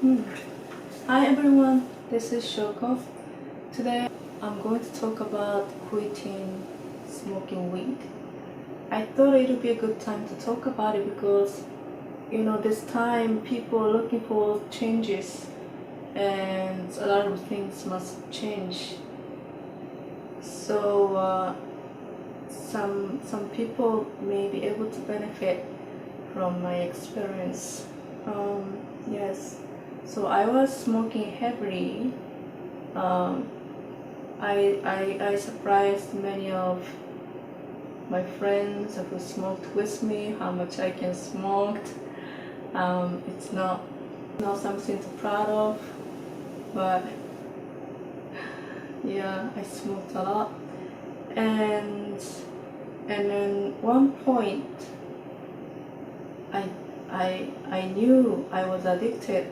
Hmm. Hi everyone, this is Shoko. Today I'm going to talk about quitting smoking weed. I thought it would be a good time to talk about it because this time people are looking for changes and a lot of things must change. So some people may be able to benefit from my experience. Yes, so I was smoking heavily. Um, I surprised many of my friends who smoked with me how much I can smoke. It's not something to proud of, but yeah, I smoked a lot. And then one point, I I knew I was addicted.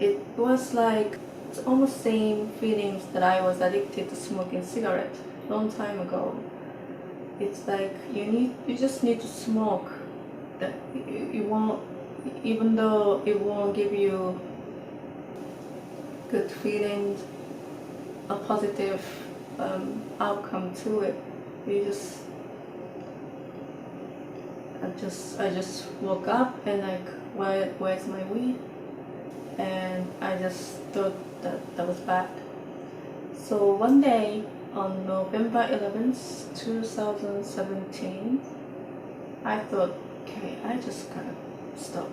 It was like it's almost same feelings that I was addicted to smoking cigarette long time ago. It's like you just need to smoke. That you won't, even though it won't give you good feelings, a positive outcome to it. You just I just woke up and like where's my weed? And I just thought that was bad. So one day on November 11th, 2017, I thought, okay, I just gotta stop.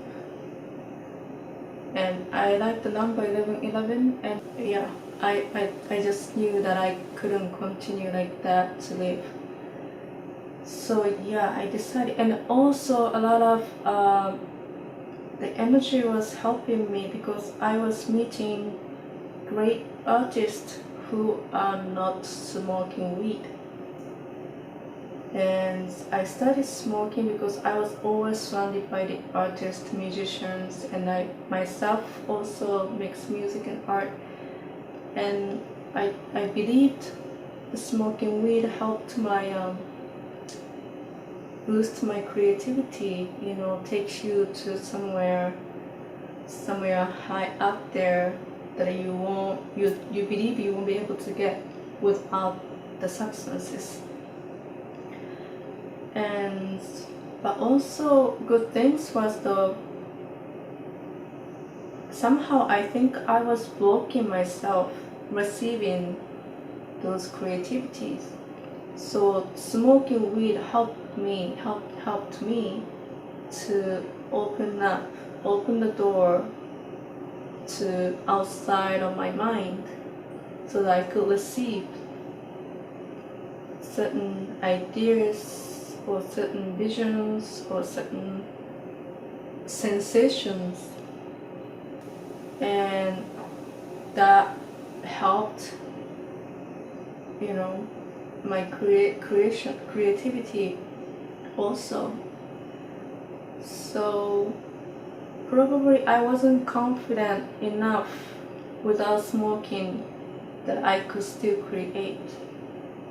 And I like the number 1111, and yeah, I just knew that I couldn't continue like that to live. So yeah, I decided, and also a lot of the energy was helping me because I was meeting great artists who are not smoking weed. And I started smoking because I was always surrounded by the artists, musicians, and I myself also makes music and art. And I believed the smoking weed helped my boost my creativity. Takes you to somewhere high up there that you believe you won't be able to get without the substances. And but also good things was the somehow I think I was blocking myself receiving those creativities. So smoking weed helped me to open the door to outside of my mind so that I could receive certain ideas or certain visions or certain sensations, and that helped my creativity also. So probably I wasn't confident enough without smoking that I could still create,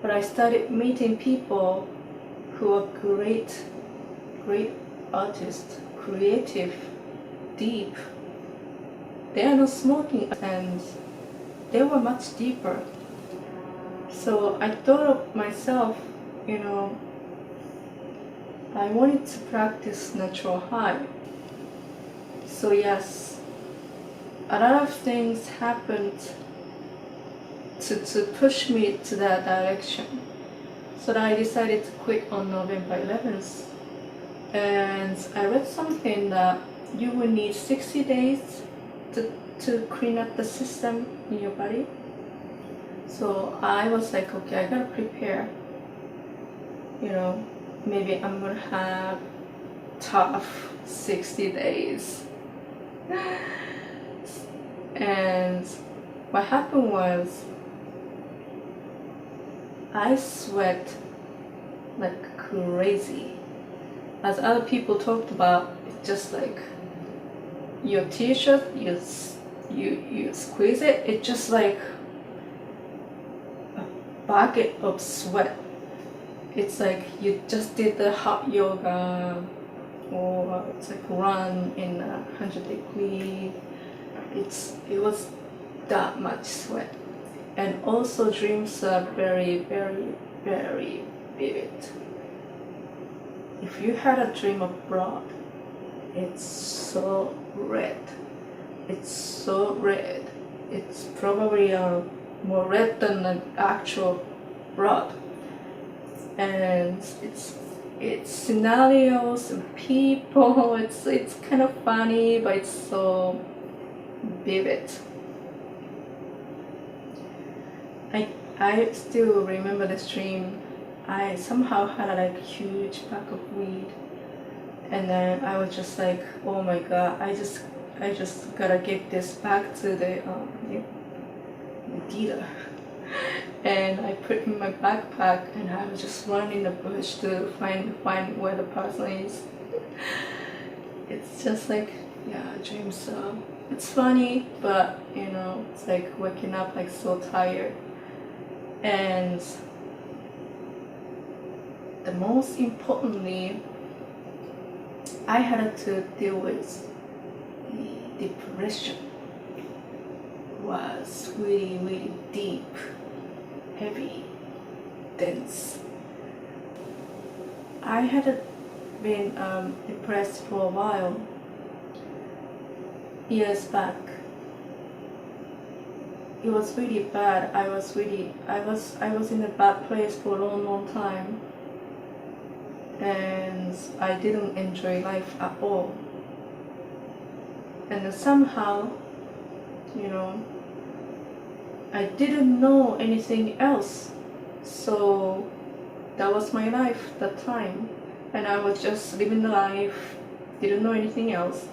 but I started meeting people who are great artists, creative, deep. They are not smoking, and they were much deeper. So I thought of myself, you know, I wanted to practice natural high. So yes, a lot of things happened to push me to that direction. So that I decided to quit on November 11th. And I read something that you will need 60 days to clean up the system in your body. So I was like, okay, I gotta prepare. Maybe I'm gonna have tough 60 days. And what happened was I sweat like crazy. As other people talked about, it's just like your t-shirt, you squeeze it, it's just like a bucket of sweat. It's like you just did the hot yoga, or it's like run in 100 degree. It was that much sweat. And also dreams are very, very, very vivid. If you had a dream abroad, it's so red. It's so red. It's probably more red than an actual blood. And it's scenarios and people. It's kind of funny, but it's so vivid. I still remember this dream. I somehow had a like huge pack of weed, and then I was just like, oh my god, I just gotta give this back to the dealer. And I put it in my backpack, and I was just running in the bush to find where the person is. It's just like, yeah, dreams. It's funny, but it's like waking up like so tired. And the most importantly, I had to deal with the depression. Was really, really deep, heavy, dense. I had been depressed for a while, years back. It was really bad. I was in a bad place for a long, long time, and I didn't enjoy life at all. And somehow, I didn't know anything else. So that was my life that time, and I was just living the life, didn't know anything else.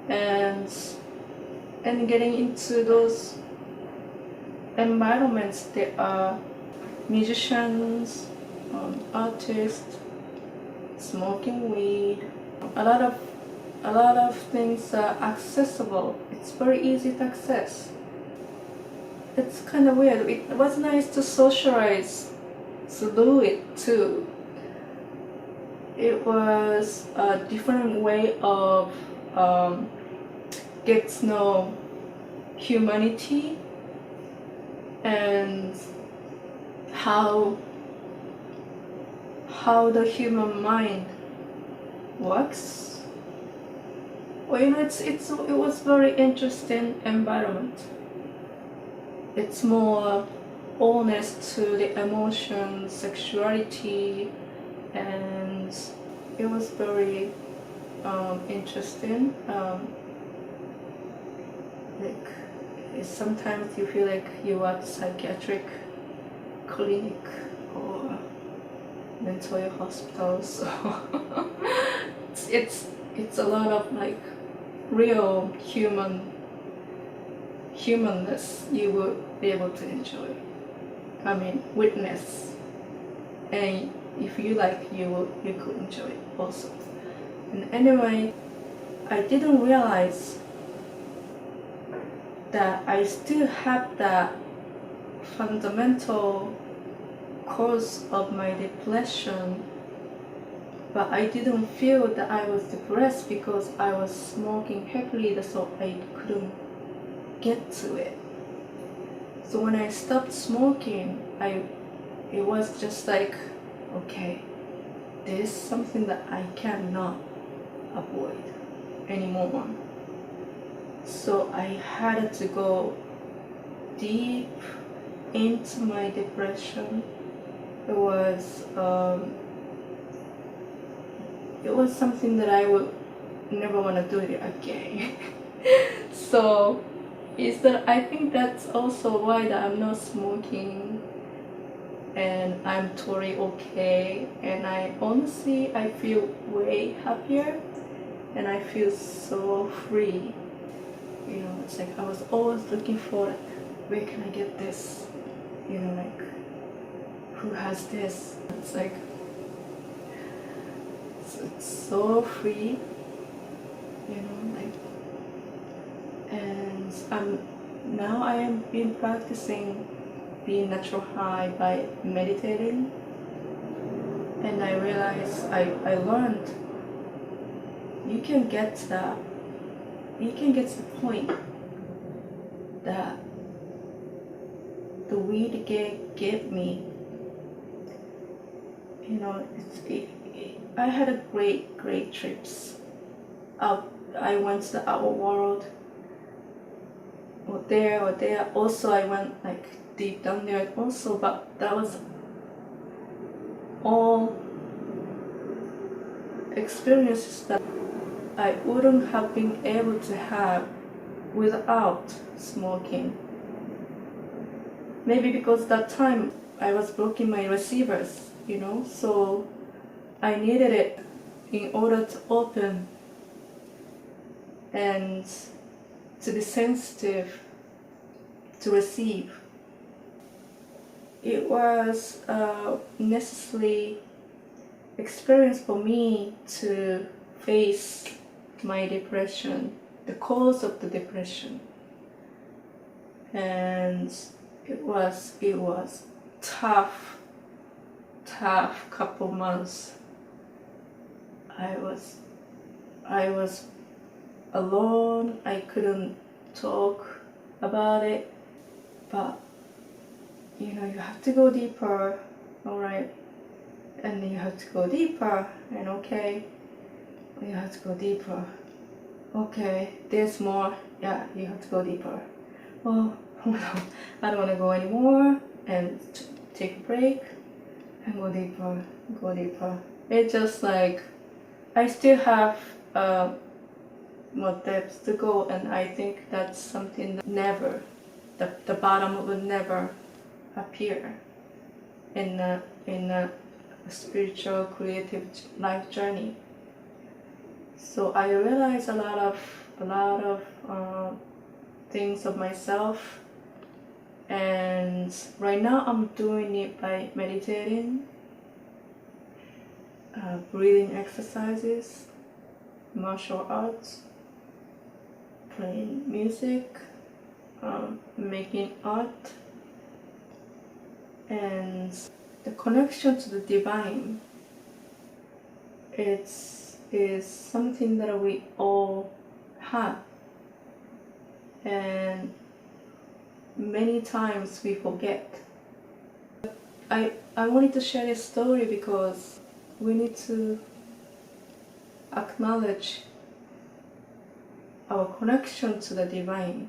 And getting into those environments, there are musicians, artists, smoking weed. A lot of things are accessible. It's very easy to access. It's kind of weird. It was nice to socialize, to do it too. It was a different way of get to know humanity and how the human mind works. Well, it was very interesting environment. It's more honest to the emotions, sexuality, and it was very interesting. Sometimes you feel like you are at psychiatric clinic or mental health hospital, so it's a lot of like real humanness you will be able to enjoy. I mean, witness, and if you like, you could enjoy it also. And anyway, I didn't realize that I still have that fundamental cause of my depression, but I didn't feel that I was depressed because I was smoking heavily, so I couldn't get to it. So when I stopped smoking, it was just like, okay, this is something that I cannot avoid anymore. So I had to go deep into my depression. It was something that I would never want to do it again. So I think that's also why that I'm not smoking, and I'm totally okay, and I feel way happier, and I feel so free. It's like I was always looking for, like, where can I get this? Like, who has this? It's like, it's so free, like, and now I am been practicing being natural high by meditating, and I realized I learned you can get to that. You can get to the point that the weed gave me, I had a great trips. I went to the outer world, or there. Also, I went like deep down there also, but that was all experiences that I wouldn't have been able to have without smoking. Maybe because that time I was blocking my receivers, so I needed it in order to open and to be sensitive to receive. It was a necessary experience for me to face my depression, the cause of the depression. And it was tough couple months. I was alone. I couldn't talk about it, but you have to go deeper, all right? And you have to go deeper, and okay, you have to go deeper. Okay, there's more. Yeah, you have to go deeper. Oh no, I don't want to go anymore, and take a break and go deeper. It's just like I still have more depths to go, and I think that's something that never, the bottom would never appear in a spiritual creative life journey. So I realized a lot of things of myself, and right now I'm doing it by meditating, breathing exercises, martial arts, playing music, making art, and the connection to the divine. Is something that we all have, and many times we forget. I wanted to share this story because we need to acknowledge our connection to the divine,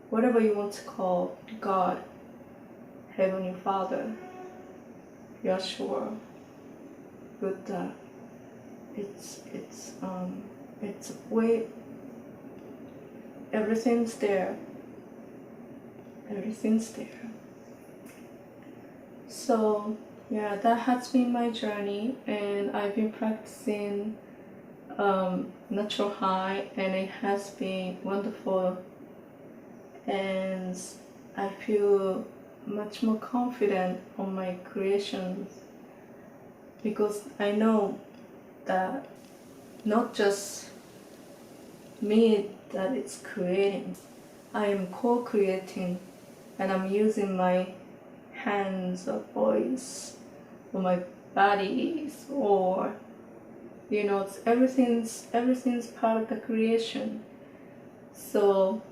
whatever you want to call God, Heavenly Father, Yeshua, Buddha. It's way, everything's there. So yeah, that has been my journey, and I've been practicing natural high, and it has been wonderful, and I feel much more confident on my creations, because I know that not just me that it's creating, I am co-creating, and I'm using my hands or voice or my bodies, or everything's part of the creation. So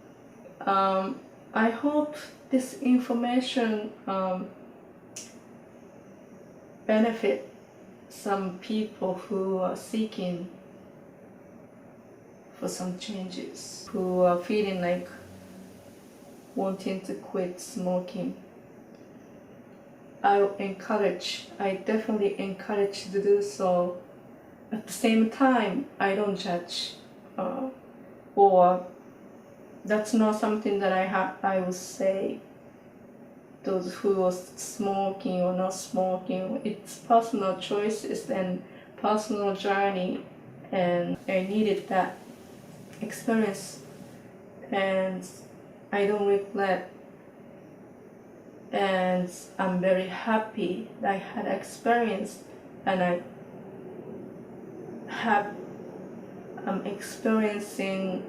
I hope this information benefit some people who are seeking for some changes, who are feeling like wanting to quit smoking. I definitely encourage you to do so. At the same time, I don't judge, or that's not something that I would say those who are smoking or not smoking. It's personal choices and personal journey, and I needed that experience, and I don't regret, and I'm very happy that I had experience, and I'm experiencing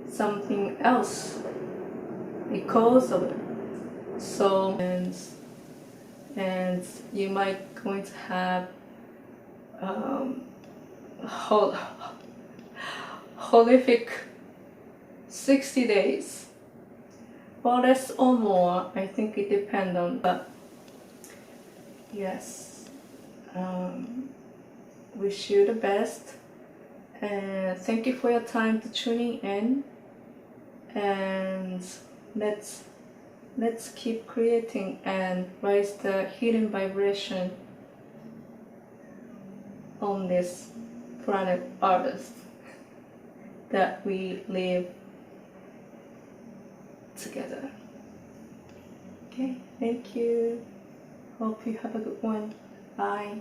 something else because of it. So and you might going to have horrific 60 days or less or more. I think it depends on, but yes, wish you the best, and thank you for your time to tuning in, and let's keep creating and raise the healing vibration on this planet Earth that we live together. Okay, thank you. Hope you have a good one. Bye.